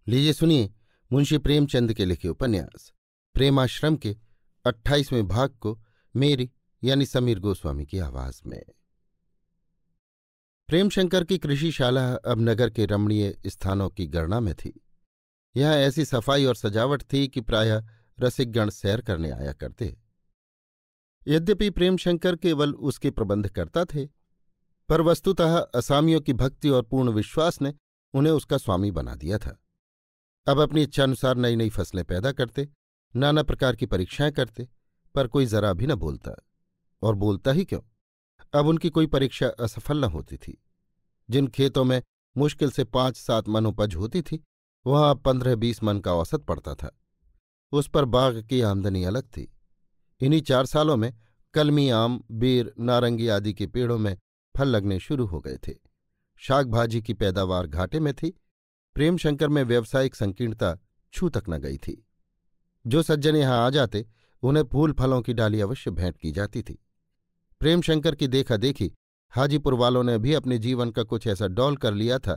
लीजिए सुनिए मुंशी प्रेमचंद के लिखे उपन्यास प्रेमाश्रम के 28वें भाग को मेरी यानी समीर गोस्वामी की आवाज में। प्रेमशंकर की कृषिशाला अब नगर के रमणीय स्थानों की गणना में थी। यहाँ ऐसी सफाई और सजावट थी कि प्रायः रसिकगण सैर करने आया करते। यद्यपि प्रेमशंकर केवल उसके प्रबंधकर्ता थे, पर वस्तुतः असामियों की भक्ति और पूर्ण विश्वास ने उन्हें उसका स्वामी बना दिया था। अब अपनी इच्छानुसार नई नई फसलें पैदा करते, नाना प्रकार की परीक्षाएं करते, पर कोई जरा भी न बोलता। और बोलता ही क्यों, अब उनकी कोई परीक्षा असफल न होती थी। जिन खेतों में मुश्किल से 5-7 मन उपज होती थी, वहां अब 15-20 मन का औसत पड़ता था। उस पर बाग की आमदनी अलग थी। इन्हीं 4 सालों में कलमी, आम, बेर, नारंगी आदि के पेड़ों में फल लगने शुरू हो गए थे। शाक भाजी की पैदावार घाटे में थी। प्रेमशंकर में व्यावसायिक संकीर्णता छू तक न गई थी। जो सज्जन यहां आ जाते उन्हें फूल फलों की डाली अवश्य भेंट की जाती थी। प्रेमशंकर की देखा देखी हाजीपुर वालों ने भी अपने जीवन का कुछ ऐसा डौल कर लिया था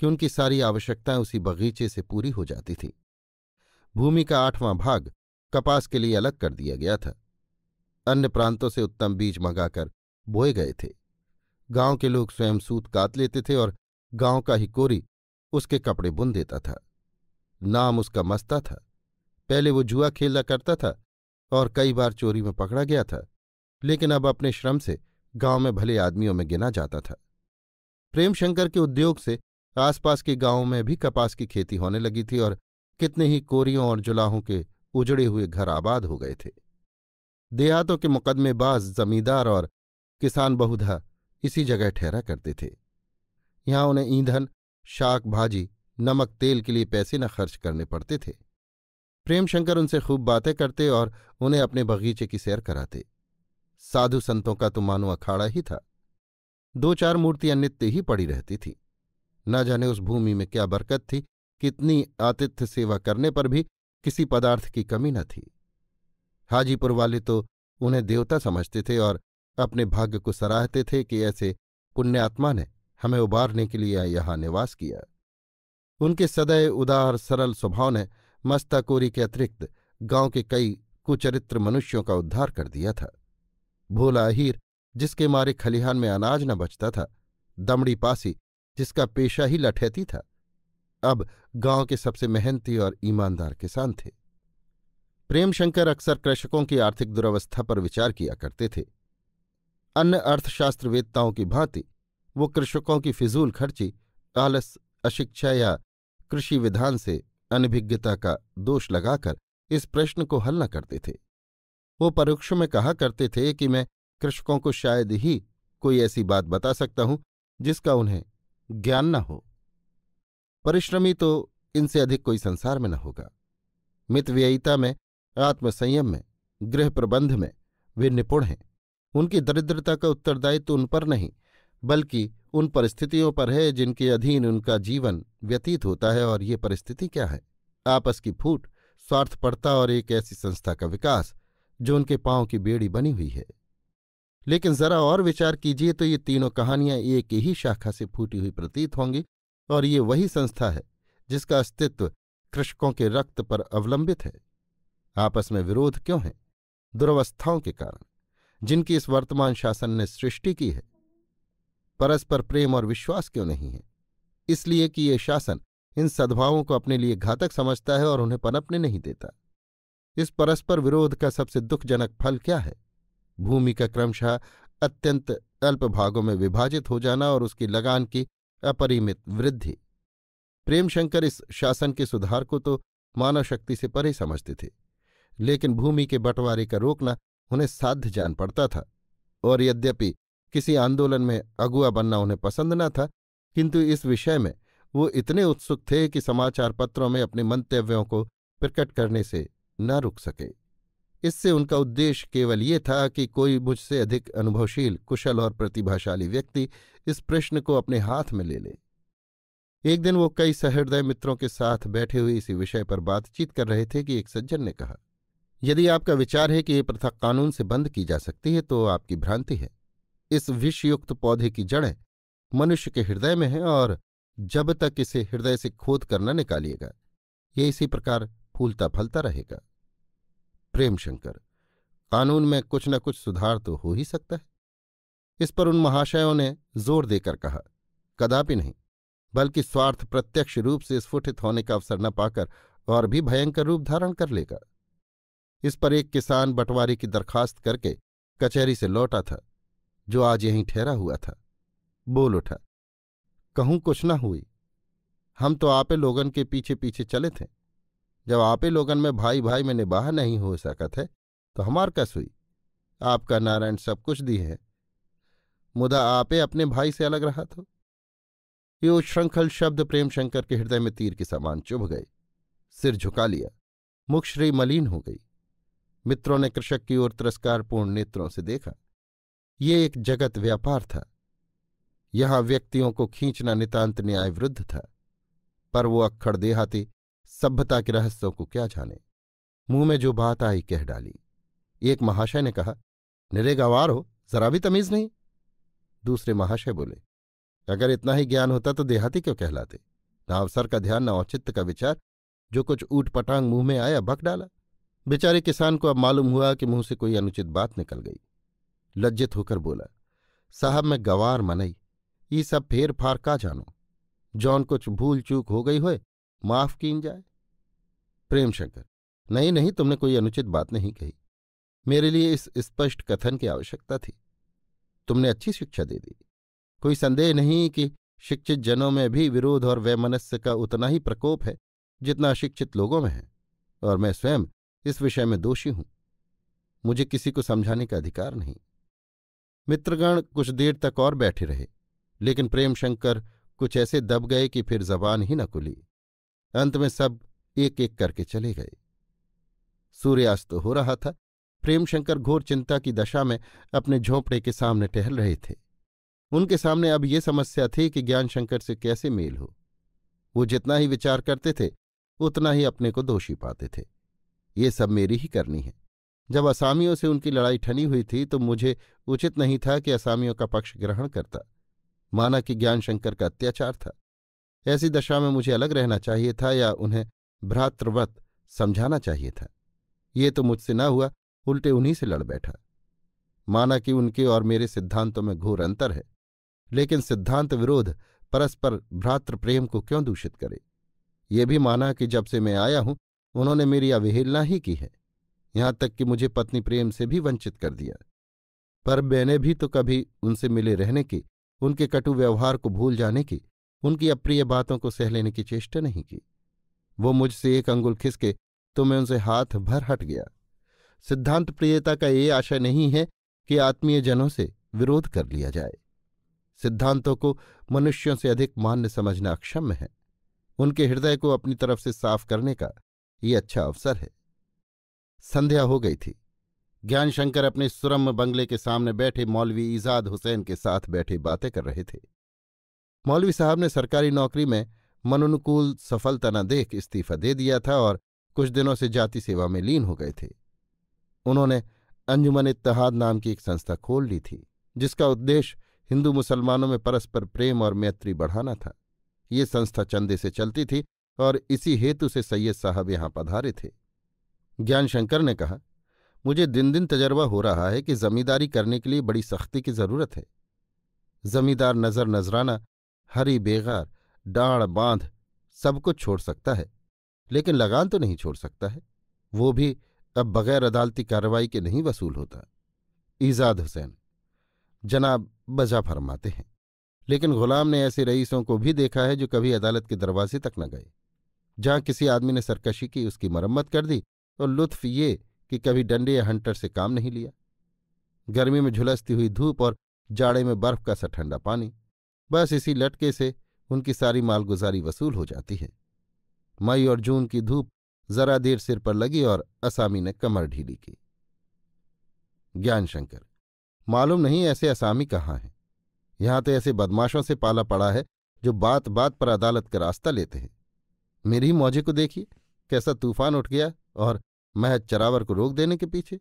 कि उनकी सारी आवश्यकताएं उसी बगीचे से पूरी हो जाती थीं। भूमि का 8वां भाग कपास के लिए अलग कर दिया गया था। अन्य प्रांतों से उत्तम बीज मंगाकर बोए गए थे। गांव के लोग स्वयं सूत कात लेते थे और गांव का ही कोरी उसके कपड़े बुन देता था। नाम उसका मस्ता था। पहले वो जुआ खेला करता था और कई बार चोरी में पकड़ा गया था, लेकिन अब अपने श्रम से गांव में भले आदमियों में गिना जाता था। प्रेमशंकर के उद्योग से आसपास के गांवों में भी कपास की खेती होने लगी थी और कितने ही कोरियों और जुलाहों के उजड़े हुए घर आबाद हो गए थे। देहातों के मुकदमेबाज जमींदार और किसान बहुधा इसी जगह ठहरा करते थे। यहां उन्हें ईंधन, शाक भाजी, नमक, तेल के लिए पैसे न खर्च करने पड़ते थे। प्रेमशंकर उनसे खूब बातें करते और उन्हें अपने बगीचे की सैर कराते। साधु संतों का तो मानो अखाड़ा ही था। 2-4 मूर्तियां नित्य ही पड़ी रहती थी। न जाने उस भूमि में क्या बरकत थी, कितनी आतिथ्य सेवा करने पर भी किसी पदार्थ की कमी न थी। हाजीपुर वाले तो उन्हें देवता समझते थे और अपने भाग्य को सराहते थे कि ऐसे पुण्यात्मा ने हमें उबारने के लिए यहाँ निवास किया। उनके सदैव उदार सरल स्वभाव ने मस्ताकोरी के अतिरिक्त गांव के कई कुचरित्र मनुष्यों का उद्धार कर दिया था। भोला अहीर जिसके मारे खलिहान में अनाज न बचता था, दमड़ी पासी जिसका पेशा ही लठैती था, अब गांव के सबसे मेहनती और ईमानदार किसान थे। प्रेमशंकर अक्सर कृषकों की आर्थिक दुरवस्था पर विचार किया करते थे। अन्य अर्थशास्त्रवेत्ताओं की भांति वो कृषकों की फिजूल खर्ची, आलस, अशिक्षा या कृषि विधान से अनभिज्ञता का दोष लगाकर इस प्रश्न को हल न करते थे। वो परोक्ष में कहा करते थे कि मैं कृषकों को शायद ही कोई ऐसी बात बता सकता हूं जिसका उन्हें ज्ञान न हो। परिश्रमी तो इनसे अधिक कोई संसार में न होगा। मितव्ययिता में, आत्मसंयम में, गृह प्रबंध में वे निपुण हैं। उनकी दरिद्रता का उत्तरदायित्व तो उन पर नहीं, बल्कि उन परिस्थितियों पर है जिनके अधीन उनका जीवन व्यतीत होता है। और ये परिस्थिति क्या है? आपस की फूट, स्वार्थपरता और एक ऐसी संस्था का विकास जो उनके पांव की बेड़ी बनी हुई है। लेकिन जरा और विचार कीजिए तो ये तीनों कहानियां एक ही शाखा से फूटी हुई प्रतीत होंगी, और ये वही संस्था है जिसका अस्तित्व कृषकों के रक्त पर अवलंबित है। आपस में विरोध क्यों है? दुरवस्थाओं के कारण, जिनकी इस वर्तमान शासन ने सृष्टि की है। परस्पर प्रेम और विश्वास क्यों नहीं है? इसलिए कि ये शासन इन सद्भावों को अपने लिए घातक समझता है और उन्हें पनपने नहीं देता। इस परस्पर विरोध का सबसे दुखजनक फल क्या है? भूमि का क्रमशः अत्यंत अल्प भागों में विभाजित हो जाना और उसकी लगान की अपरिमित वृद्धि। प्रेमशंकर इस शासन के सुधार को तो मानव शक्ति से परे समझते थे, लेकिन भूमि के बंटवारे का रोकना उन्हें साध्य जान पड़ता था। और यद्यपि किसी आंदोलन में अगुआ बनना उन्हें पसंद न था, किंतु इस विषय में वो इतने उत्सुक थे कि समाचार पत्रों में अपने मंतव्यों को प्रकट करने से न रुक सके। इससे उनका उद्देश्य केवल ये था कि कोई मुझसे अधिक अनुभवशील, कुशल और प्रतिभाशाली व्यक्ति इस प्रश्न को अपने हाथ में ले ले। एक दिन वो कई सहृदय मित्रों के साथ बैठे हुए इसी विषय पर बातचीत कर रहे थे कि एक सज्जन ने कहा, यदि आपका विचार है कि ये प्रथा कानून से बंद की जा सकती है तो आपकी भ्रांति है। इस विषयुक्त पौधे की जड़ें मनुष्य के हृदय में हैं और जब तक इसे हृदय से खोद कर न निकालिएगा ये इसी प्रकार फूलता फलता रहेगा। प्रेमशंकर, कानून में कुछ न कुछ सुधार तो हो ही सकता है। इस पर उन महाशयों ने जोर देकर कहा, कदापि नहीं, बल्कि स्वार्थ प्रत्यक्ष रूप से स्फुटित होने का अवसर न पाकर और भी भयंकर रूप धारण कर लेगा। इस पर एक किसान बंटवारे की दरखास्त करके कचहरी से लौटा था, जो आज यहीं ठहरा हुआ था। बोल उठा, कहूं कुछ न हुई, हम तो आपे लोगन के पीछे पीछे चले थे। जब आपे लोगन में भाई भाई में निबाह नहीं हो सकत है तो हमार कस हुई। आपका नारायण सब कुछ दी है, मुदा आपे अपने भाई से अलग रहा तो। ये उच्छृंखल शब्द प्रेमशंकर के हृदय में तीर के समान चुभ गए। सिर झुका लिया, मुखश्री मलिन हो गई। मित्रों ने कृषक की ओर तिरस्कारपूर्ण नेत्रों से देखा। ये एक जगत व्यापार था। यहां व्यक्तियों को खींचना नितांत न्याय विरुद्ध था। पर वो अक्खड़ देहाती सभ्यता के रहस्यों को क्या जाने, मुंह में जो बात आई कह डाली। एक महाशय ने कहा, निरे गंवार हो, जरा भी तमीज नहीं। दूसरे महाशय बोले, अगर इतना ही ज्ञान होता तो देहाती क्यों कहलाते। न अवसर का ध्यान, न औचित्य का विचार, जो कुछ ऊट पटांग मुंह में आया बक डाला। बेचारे किसान को अब मालूम हुआ कि मुंह से कोई अनुचित बात निकल गई। लज्जित होकर बोला, साहब मैं गंवार मनई, ये सब फेर फार का जानो। जौन कुछ भूल चूक हो गई होए माफ कीन जाए। प्रेमशंकर, नहीं नहीं, तुमने कोई अनुचित बात नहीं कही। मेरे लिए इस स्पष्ट कथन की आवश्यकता थी। तुमने अच्छी शिक्षा दे दी। कोई संदेह नहीं कि शिक्षित जनों में भी विरोध और वैमनस्य का उतना ही प्रकोप है जितना अशिक्षित लोगों में है, और मैं स्वयं इस विषय में दोषी हूं। मुझे किसी को समझाने का अधिकार नहीं। मित्रगण कुछ देर तक और बैठे रहे, लेकिन प्रेमशंकर कुछ ऐसे दब गए कि फिर जबान ही न खुली। अंत में सब एक एक करके चले गए। सूर्यास्त हो रहा था। प्रेमशंकर घोर चिंता की दशा में अपने झोंपड़े के सामने टहल रहे थे। उनके सामने अब ये समस्या थी कि ज्ञानशंकर से कैसे मेल हो। वो जितना ही विचार करते थे उतना ही अपने को दोषी पाते थे। ये सब मेरी ही करनी है। जब असामियों से उनकी लड़ाई ठनी हुई थी तो मुझे उचित नहीं था कि असामियों का पक्ष ग्रहण करता, माना कि ज्ञानशंकर का अत्याचार था। ऐसी दशा में मुझे अलग रहना चाहिए था या उन्हें भ्रातृवत समझाना चाहिए था। ये तो मुझसे न हुआ, उल्टे उन्हीं से लड़ बैठा। माना कि उनके और मेरे सिद्धांतों में घोर अंतर है, लेकिन सिद्धांत विरोध परस्पर भ्रातृ प्रेम को क्यों दूषित करे। ये भी माना कि जब से मैं आया हूं उन्होंने मेरी अवहेलना ही की है, यहां तक कि मुझे पत्नी प्रेम से भी वंचित कर दिया। पर मैंने भी तो कभी उनसे मिले रहने की, उनके कटु व्यवहार को भूल जाने की, उनकी अप्रिय बातों को सह लेने की चेष्टा नहीं की। वो मुझसे एक अंगुल खिसके तो मैं उनसे हाथ भर हट गया। सिद्धांत प्रियता का ये आशय नहीं है कि आत्मीय जनों से विरोध कर लिया जाए। सिद्धांतों को मनुष्यों से अधिक मान्य समझना अक्षम्य है। उनके हृदय को अपनी तरफ से साफ करने का ये अच्छा अवसर है। संध्या हो गई थी। ज्ञानशंकर अपने सुरम्य बंगले के सामने बैठे मौलवी ईजाद हुसैन के साथ बैठे बातें कर रहे थे। मौलवी साहब ने सरकारी नौकरी में मनोनुकूल सफलता न देख इस्तीफा दे दिया था और कुछ दिनों से जाति सेवा में लीन हो गए थे। उन्होंने अंजुमन इत्तेहाद नाम की एक संस्था खोल ली थी, जिसका उद्देश्य हिंदू मुसलमानों में परस्पर प्रेम और मैत्री बढ़ाना था। ये संस्था चंदे से चलती थी और इसी हेतु से सैयद साहब यहां पधारे थे। ज्ञानशंकर ने कहा, मुझे दिन दिन तजर्बा हो रहा है कि जमींदारी करने के लिए बड़ी सख्ती की जरूरत है। जमींदार नजर नजराना, हरी बेगार, डाढ़ बांध सब कुछ छोड़ सकता है, लेकिन लगान तो नहीं छोड़ सकता है। वो भी अब बगैर अदालती कार्रवाई के नहीं वसूल होता। ईजाद हुसैन, जनाब बजा फरमाते हैं, लेकिन गुलाम ने ऐसे रईसों को भी देखा है जो कभी अदालत के दरवाजे तक न गए। जहां किसी आदमी ने सरकशी की उसकी मरम्मत कर दी और लुत्फ ये कि कभी डंडे या हंटर से काम नहीं लिया। गर्मी में झुलसती हुई धूप और जाड़े में बर्फ का सा ठंडा पानी, बस इसी लटके से उनकी सारी मालगुजारी वसूल हो जाती है। मई और जून की धूप जरा देर सिर पर लगी और असामी ने कमर ढीली की। ज्ञानशंकर, मालूम नहीं ऐसे असामी कहाँ हैं। यहां तो ऐसे बदमाशों से पाला पड़ा है जो बात बात पर अदालत का रास्ता लेते हैं। मेरी ही मौजे को देखिए, कैसा तूफान उठ गया और महज चरावर को रोक देने के पीछे।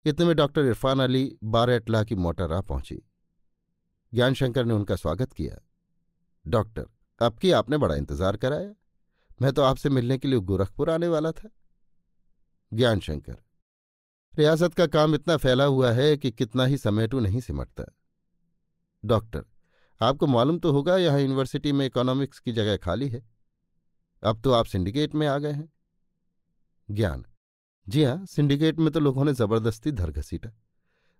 इतने में डॉक्टर इरफान अली 12 की मोटर आ पहुंची। ज्ञानशंकर ने उनका स्वागत किया। डॉक्टर, अब की आपने बड़ा इंतजार कराया। मैं तो आपसे मिलने के लिए गोरखपुर आने वाला था। ज्ञान शंकर, रियासत का काम इतना फैला हुआ है कि कितना ही समेटू नहीं सिमटता। डॉक्टर, आपको मालूम तो होगा यहाँ यूनिवर्सिटी में इकोनॉमिक्स की जगह खाली है। अब तो आप सिंडिकेट में आ गए हैं। ज्ञान, जी हाँ, सिंडिकेट में तो लोगों ने जबरदस्ती धर घसीटा,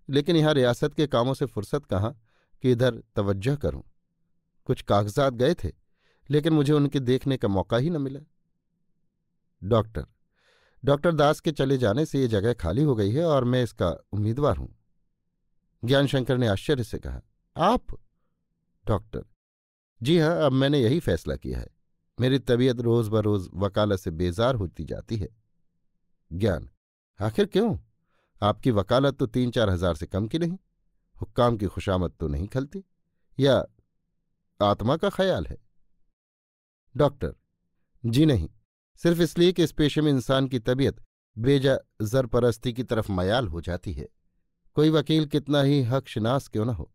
लेकिन यहाँ रियासत के कामों से फुर्सत कहाँ कि इधर तवज्जो करूं। कुछ कागजात गए थे, लेकिन मुझे उनके देखने का मौका ही न मिला। डॉक्टर, डॉक्टर दास के चले जाने से ये जगह खाली हो गई है और मैं इसका उम्मीदवार हूं। ज्ञानशंकर ने आश्चर्य से कहा, आप? डॉक्टर, जी हाँ, अब मैंने यही फैसला किया है। मेरी तबीयत रोज बरोज वकालत से बेजार होती जाती है। ज्ञान, आखिर क्यों? आपकी वकालत तो 3-4 हजार से कम की नहीं। हुक्काम की खुशामद तो नहीं खलती, या आत्मा का ख्याल है? डॉक्टर, जी नहीं, सिर्फ इसलिए कि इस पेशे में इंसान की तबीयत बेजा जरपरस्ती की तरफ मयाल हो जाती है। कोई वकील कितना ही हकशनास क्यों न हो,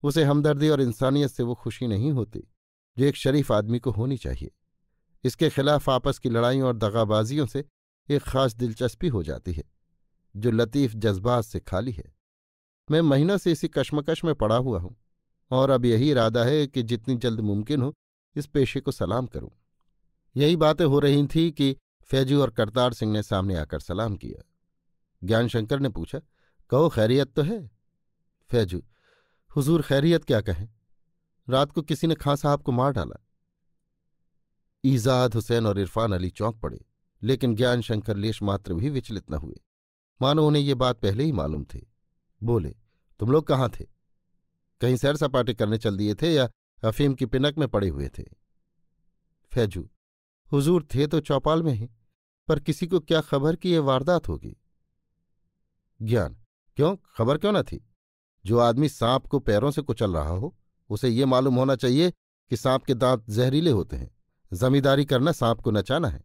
उसे हमदर्दी और इंसानियत से वो खुशी नहीं होती जो एक शरीफ आदमी को होनी चाहिए। इसके खिलाफ आपस की लड़ाइयों और दगाबाजियों से एक खास दिलचस्पी हो जाती है जो लतीफ जज्बात से खाली है। मैं महीनों से इसी कश्मकश में पड़ा हुआ हूं और अब यही इरादा है कि जितनी जल्द मुमकिन हो इस पेशे को सलाम करूं। यही बातें हो रही थीं कि फैजू और करतार सिंह ने सामने आकर सलाम किया। ज्ञानशंकर ने पूछा, कहो खैरियत तो है? फैजू, हुजूर खैरियत क्या कहें, रात को किसी ने खां साहब को मार डाला। ईजाद हुसैन और इरफान अली चौंक पड़े, लेकिन ज्ञानशंकर लेश मात्र भी विचलित न हुए, मानो उन्हें ये बात पहले ही मालूम थी। बोले, तुम लोग कहाँ थे? कहीं सैर सपाटे करने चल दिए थे या अफीम की पिनक में पड़े हुए थे? फैजू, हुजूर थे तो चौपाल में ही, पर किसी को क्या खबर कि ये वारदात होगी। ज्ञान, क्यों, खबर क्यों न थी? जो आदमी सांप को पैरों से कुचल रहा हो उसे ये मालूम होना चाहिए कि सांप के दांत जहरीले होते हैं। जमींदारी करना सांप को नचाना है।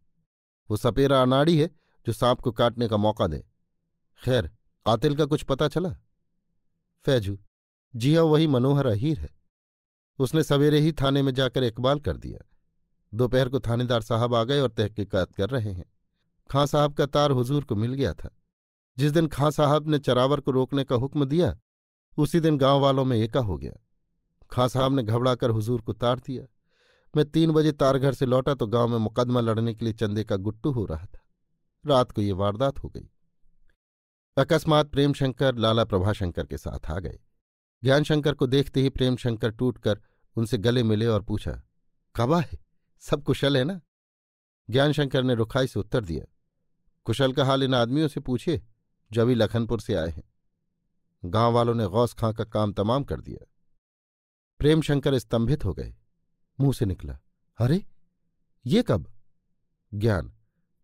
वो सपेरा अनाड़ी है जो सांप को काटने का मौका दे। खैर, कातिल का कुछ पता चला? फैजू, जी हाँ, वही मनोहर अहीर है। उसने सवेरे ही थाने में जाकर इकबाल कर दिया। दोपहर को थानेदार साहब आ गए और तहकीकात कर रहे हैं। खां साहब का तार हुजूर को मिल गया था। जिस दिन खां साहब ने चरावर को रोकने का हुक्म दिया उसी दिन गांव वालों में एका हो गया। खां साहब ने घबराकर हुजूर को तार दिया। मैं 3 बजे तारघर से लौटा तो गांव में मुकदमा लड़ने के लिए चंदे का गुट्टू हो रहा था। रात को ये वारदात हो गई। अकस्मात प्रेमशंकर लाला प्रभाशंकर के साथ आ गए। ज्ञानशंकर को देखते ही प्रेमशंकर टूटकर उनसे गले मिले और पूछा, कबा है, सब कुशल है ना? ज्ञानशंकर ने रुखाई से उत्तर दिया, कुशल का हाल इन आदमियों से पूछिए जो अभी लखनपुर से आए हैं। गांव वालों ने गौस खां का काम तमाम कर दिया। प्रेमशंकर स्तंभित हो गए। मुंह से निकला, अरे ये कब? ज्ञान,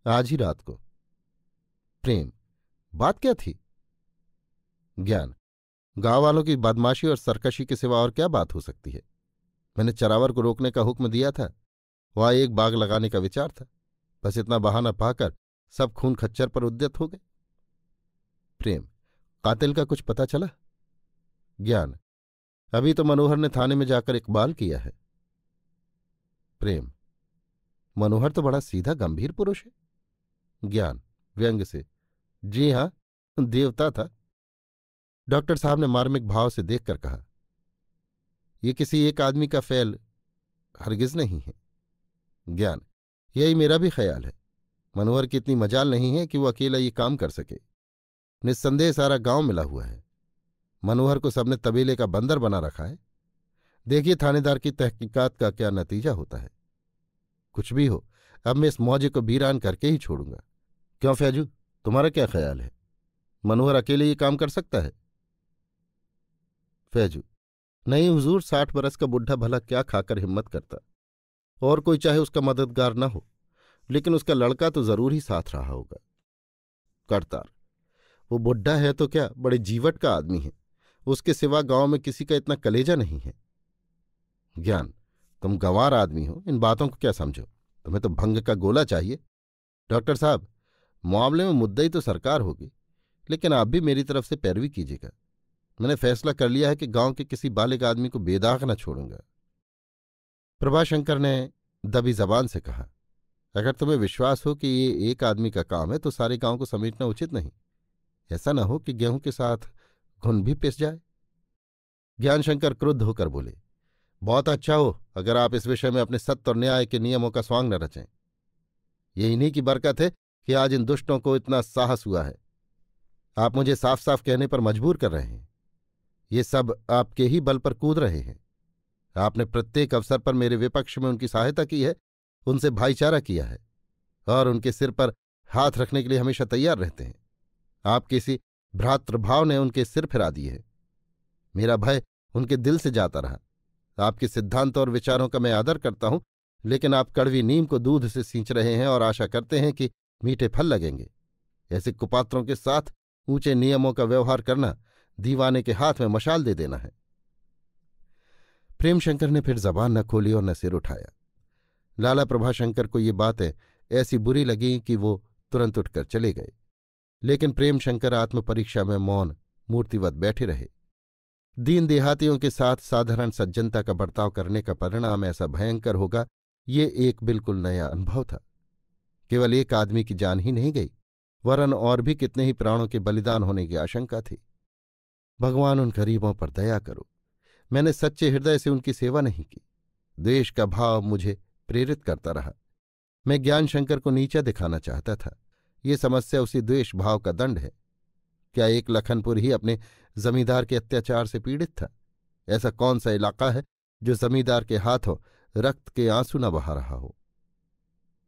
आज ही रात को। प्रेम, बात क्या थी? ज्ञान, गांव वालों की बदमाशी और सरकशी के सिवा और क्या बात हो सकती है? मैंने चरावर को रोकने का हुक्म दिया था, वहां एक बाग लगाने का विचार था। बस इतना बहाना पाकर सब खून खच्चर पर उद्यत हो गए। प्रेम, कातिल का कुछ पता चला? ज्ञान, अभी तो मनोहर ने थाने में जाकर इकबाल किया है। प्रेम, मनोहर तो बड़ा सीधा गंभीर पुरुष है। ज्ञान व्यंग से, जी हां, देवता था। डॉक्टर साहब ने मार्मिक भाव से देखकर कहा, यह किसी एक आदमी का फैल हरगिज नहीं है। ज्ञान, यही मेरा भी ख्याल है। मनोहर की इतनी मजाल नहीं है कि वो अकेला ये काम कर सके। निस्संदेह सारा गांव मिला हुआ है। मनोहर को सबने तबेले का बंदर बना रखा है। देखिए थानेदार की तहकीकात का क्या नतीजा होता है। कुछ भी हो, अब मैं इस मौजे को वीरान करके ही छोड़ूंगा। क्यों फैजू, तुम्हारा क्या ख्याल है? मनोहर अकेले ये काम कर सकता है? फैजू, नहीं हुजूर, 60 बरस का बुढ़ा भला क्या खाकर हिम्मत करता? और कोई चाहे उसका मददगार न हो, लेकिन उसका लड़का तो जरूर ही साथ रहा होगा। करतार, वो बुढ़ा है तो क्या, बड़े जीवट का आदमी है। उसके सिवा गांव में किसी का इतना कलेजा नहीं है। ज्ञान, तुम गंवार आदमी हो, इन बातों को क्या समझो? तुम्हें तो भंग का गोला चाहिए। डॉक्टर साहब, मामले में मुद्दई तो सरकार होगी, लेकिन आप भी मेरी तरफ से पैरवी कीजिएगा। मैंने फैसला कर लिया है कि गांव के किसी बालिग आदमी को बेदाग न छोड़ूंगा। प्रभाशंकर ने दबी जबान से कहा, अगर तुम्हें विश्वास हो कि ये एक आदमी का काम है तो सारे गांव को समेटना उचित नहीं। ऐसा न हो कि गेहूं के साथ घुन भी पिस जाए। ज्ञानशंकर क्रुद्ध होकर बोले, बहुत अच्छा हो अगर आप इस विषय में अपने सत्य और न्याय के नियमों का स्वांग न रचें। ये इन्हीं की बरकत है कि आज इन दुष्टों को इतना साहस हुआ है। आप मुझे साफ साफ कहने पर मजबूर कर रहे हैं। ये सब आपके ही बल पर कूद रहे हैं। आपने प्रत्येक अवसर पर मेरे विपक्ष में उनकी सहायता की है, उनसे भाईचारा किया है और उनके सिर पर हाथ रखने के लिए हमेशा तैयार रहते हैं। आप किसी भ्रातृभाव ने उनके सिर फिरा दिए हैं। मेरा भय उनके दिल से जाता रहा। आपके सिद्धांत और विचारों का मैं आदर करता हूं, लेकिन आप कड़वी नीम को दूध से सींच रहे हैं और आशा करते हैं कि मीठे फल लगेंगे। ऐसे कुपात्रों के साथ ऊंचे नियमों का व्यवहार करना दीवाने के हाथ में मशाल दे देना है। प्रेमशंकर ने फिर जबान न खोली और न सिर उठाया। लाला प्रभाशंकर को ये बातें ऐसी बुरी लगीं कि वो तुरंत उठकर चले गए, लेकिन प्रेमशंकर आत्मपरीक्षा में मौन मूर्तिवत बैठे रहे। दीन देहातियों के साथ साधारण सज्जनता का बर्ताव करने का परिणाम ऐसा भयंकर होगा, ये एक बिल्कुल नया अनुभव था। केवल एक आदमी की जान ही नहीं गई, वरन और भी कितने ही प्राणों के बलिदान होने की आशंका थी। भगवान उन गरीबों पर दया करो। मैंने सच्चे हृदय से उनकी सेवा नहीं की। द्वेष का भाव मुझे प्रेरित करता रहा। मैं ज्ञानशंकर को नीचा दिखाना चाहता था। ये समस्या उसी द्वेष भाव का दंड है। क्या एक लखनपुर ही अपने जमींदार के अत्याचार से पीड़ित था? ऐसा कौन सा इलाका है जो जमींदार के हाथों रक्त के आंसू न बहा रहा हो?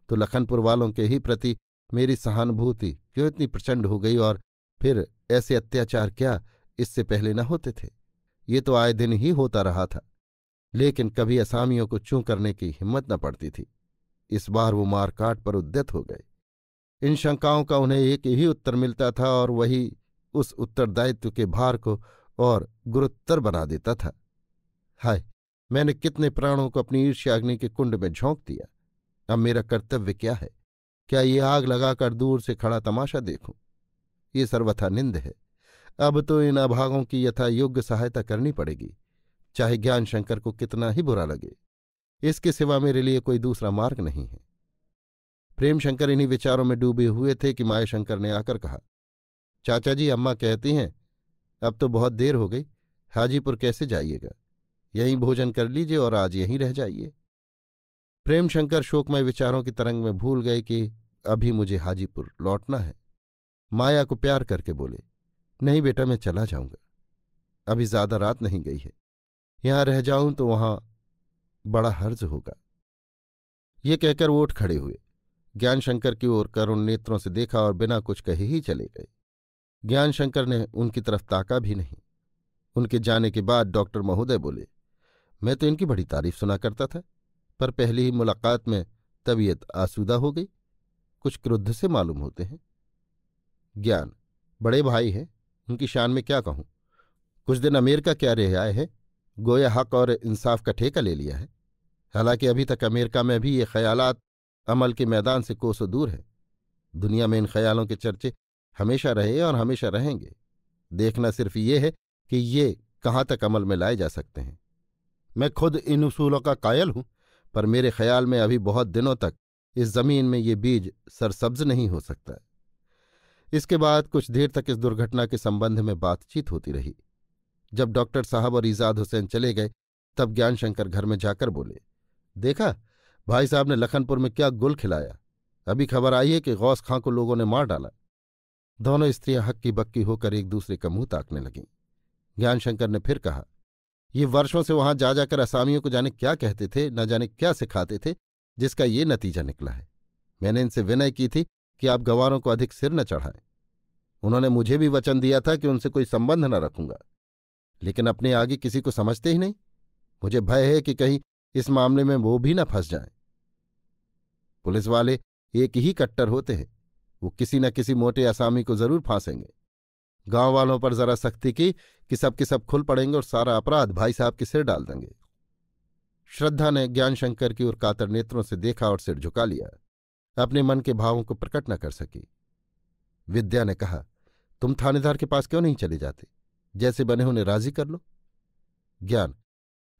तो लखनपुर वालों के ही प्रति मेरी सहानुभूति क्यों इतनी प्रचंड हो गई? और फिर ऐसे अत्याचार क्या इससे पहले न होते थे? ये तो आए दिन ही होता रहा था, लेकिन कभी असामियों को चूं करने की हिम्मत न पड़ती थी। इस बार वो मारकाट पर उद्यत हो गए। इन शंकाओं का उन्हें एक ही उत्तर मिलता था और वही उस उत्तरदायित्व के भार को और गुरुतर बना देता था। हाय, मैंने कितने प्राणों को अपनी ईर्ष्याग्नि के कुंड में झोंक दिया। अब मेरा कर्तव्य क्या है? क्या ये आग लगाकर दूर से खड़ा तमाशा देखूं? ये सर्वथा निंद है। अब तो इन अभागों की यथा योग्य सहायता करनी पड़ेगी, चाहे ज्ञानशंकर को कितना ही बुरा लगे। इसके सिवा मेरे लिए कोई दूसरा मार्ग नहीं है। प्रेमशंकर इन्हीं विचारों में डूबे हुए थे कि मायाशंकर ने आकर कहा, चाचा जी, अम्मा कहती हैं अब तो बहुत देर हो गई, हाजीपुर कैसे जाइएगा? यहीं भोजन कर लीजिए और आज यहीं रह जाइए। प्रेमशंकर शोकमय विचारों की तरंग में भूल गए कि अभी मुझे हाजीपुर लौटना है। माया को प्यार करके बोले, नहीं बेटा, मैं चला जाऊंगा। अभी ज्यादा रात नहीं गई है। यहां रह जाऊं तो वहां बड़ा हर्ज होगा। ये कहकर वो उठ खड़े हुए, ज्ञानशंकर की ओर करुण नेत्रों से देखा और बिना कुछ कहे ही चले गए। ज्ञानशंकर ने उनकी तरफ ताका भी नहीं। उनके जाने के बाद डॉक्टर महोदय बोले, मैं तो इनकी बड़ी तारीफ सुना करता था, पर पहली ही मुलाकात में तबीयत आसूदा हो गई। कुछ क्रुद्ध से मालूम होते हैं। ज्ञान, बड़े भाई हैं, उनकी शान में क्या कहूं। कुछ दिन अमेरिका क्या रह आए हैं, गोया हक और इंसाफ का ठेका ले लिया है। हालांकि अभी तक अमेरिका में भी ये ख्यालात अमल के मैदान से कोसों दूर है। दुनिया में इन ख्यालों के चर्चे हमेशा रहे और हमेशा रहेंगे। देखना सिर्फ ये है कि ये कहाँ तक अमल में लाए जा सकते हैं। मैं खुद इन उसूलों का कायल हूं, पर मेरे ख्याल में अभी बहुत दिनों तक इस जमीन में ये बीज सरसब्ज नहीं हो सकता। इसके बाद कुछ देर तक इस दुर्घटना के संबंध में बातचीत होती रही। जब डॉक्टर साहब और ईजाद हुसैन चले गए, तब ज्ञानशंकर घर में जाकर बोले, देखा भाई साहब ने लखनपुर में क्या गुल खिलाया। अभी खबर आई है कि गौस खां को लोगों ने मार डाला। दोनों स्त्रियां हक्की बक्की होकर एक दूसरे का मुंह ताकने लगीं। ज्ञानशंकर ने फिर कहा, ये वर्षों से वहां जा जाकर असामियों को जाने क्या कहते थे, न जाने क्या सिखाते थे, जिसका ये नतीजा निकला है। मैंने इनसे विनय की थी कि आप गंवारों को अधिक सिर न चढ़ाएं। उन्होंने मुझे भी वचन दिया था कि उनसे कोई संबंध न रखूंगा, लेकिन अपने आगे किसी को समझते ही नहीं। मुझे भय है कि कहीं इस मामले में वो भी न फंस जाएं। पुलिस वाले एक ही कट्टर होते हैं, वो किसी न किसी मोटे असामी को जरूर फांसेंगे। गांव वालों पर जरा सख्ती की कि सब के सब खुल पड़ेंगे और सारा अपराध भाई साहब के सिर डाल देंगे। श्रद्धा ने ज्ञानशंकर की ओर कातर नेत्रों से देखा और सिर झुका लिया। अपने मन के भावों को प्रकट न कर सकी। विद्या ने कहा, तुम थानेदार के पास क्यों नहीं चले जाते? जैसे बने उन्हें राजी कर लो। ज्ञान,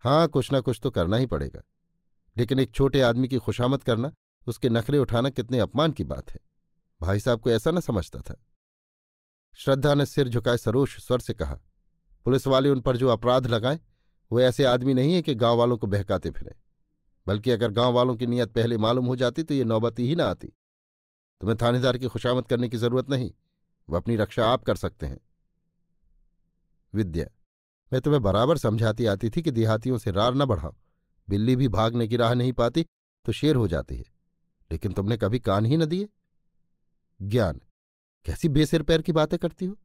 हाँ, कुछ ना कुछ तो करना ही पड़ेगा, लेकिन एक छोटे आदमी की खुशामद करना उसके नखरे उठाना कितने अपमान की बात है। भाई साहब को ऐसा न समझता था। श्रद्धा ने सिर झुकाए सरोष स्वर से कहा, पुलिस वाले उन पर जो अपराध लगाएं वो ऐसे आदमी नहीं है कि गांव वालों को बहकाते फिरें, बल्कि अगर गांव वालों की नीयत पहले मालूम हो जाती तो ये नौबत ही ना आती। तुम्हें थानेदार की खुशामद करने की जरूरत नहीं, वह अपनी रक्षा आप कर सकते हैं। विद्या, मैं तुम्हें बराबर समझाती आती थी कि देहातियों से रार न बढ़ाओ। बिल्ली भी भागने की राह नहीं पाती तो शेर हो जाती है, लेकिन तुमने कभी कान ही न दिए। ज्ञान, कैसी बेसिर पैर की बातें करती हो।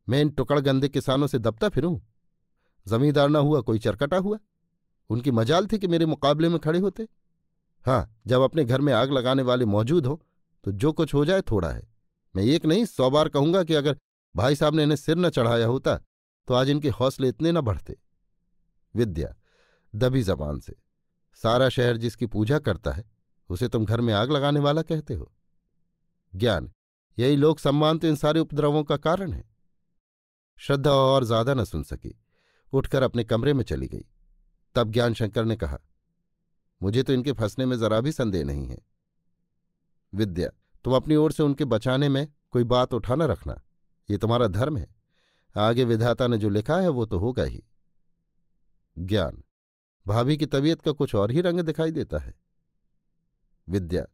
मैं इन टुकड़ गंदे किसानों से दबता फिरूं? जमींदार ना हुआ कोई चरकटा हुआ। उनकी मजाल थी कि मेरे मुकाबले में खड़े होते। हाँ, जब अपने घर में आग लगाने वाले मौजूद हो तो जो कुछ हो जाए थोड़ा है। मैं एक नहीं 100 बार कहूंगा कि अगर भाई साहब ने इन्हें सिर न चढ़ाया होता तो आज इनके हौसले इतने न बढ़ते। विद्या दबी जबान से, सारा शहर जिसकी पूजा करता है उसे तुम घर में आग लगाने वाला कहते हो। ज्ञान, यही लोक सम्मान तो इन सारे उपद्रवों का कारण है। श्रद्धा और ज्यादा न सुन सकी, उठकर अपने कमरे में चली गई। तब ज्ञान शंकर ने कहा, मुझे तो इनके फंसने में जरा भी संदेह नहीं है। विद्या, तुम अपनी ओर से उनके बचाने में कोई बात उठा न रखना, ये तुम्हारा धर्म है। आगे विधाता ने जो लिखा है वो तो होगा ही। ज्ञान, भाभी की तबीयत का कुछ और ही रंग दिखाई देता है। विद्या,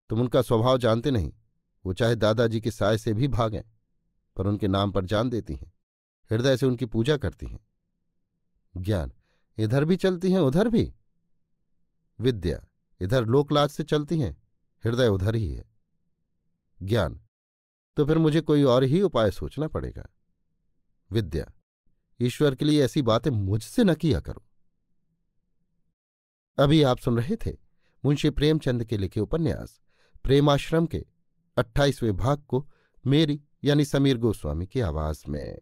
तुम उनका स्वभाव जानते नहीं। वो चाहे दादाजी के साय से भी भागें पर उनके नाम पर जान देती हैं, हृदय से उनकी पूजा करती हैं। ज्ञान, इधर भी चलती हैं उधर भी। विद्या, इधर लोकलाज से चलती हैं, हृदय उधर ही है। ज्ञान, तो फिर मुझे कोई और ही उपाय सोचना पड़ेगा। विद्या, ईश्वर के लिए ऐसी बातें मुझसे न किया करो। अभी आप सुन रहे थे मुंशी प्रेमचंद के लिखे उपन्यास प्रेमाश्रम के 28वें भाग को मेरी यानी समीर गोस्वामी की आवाज में।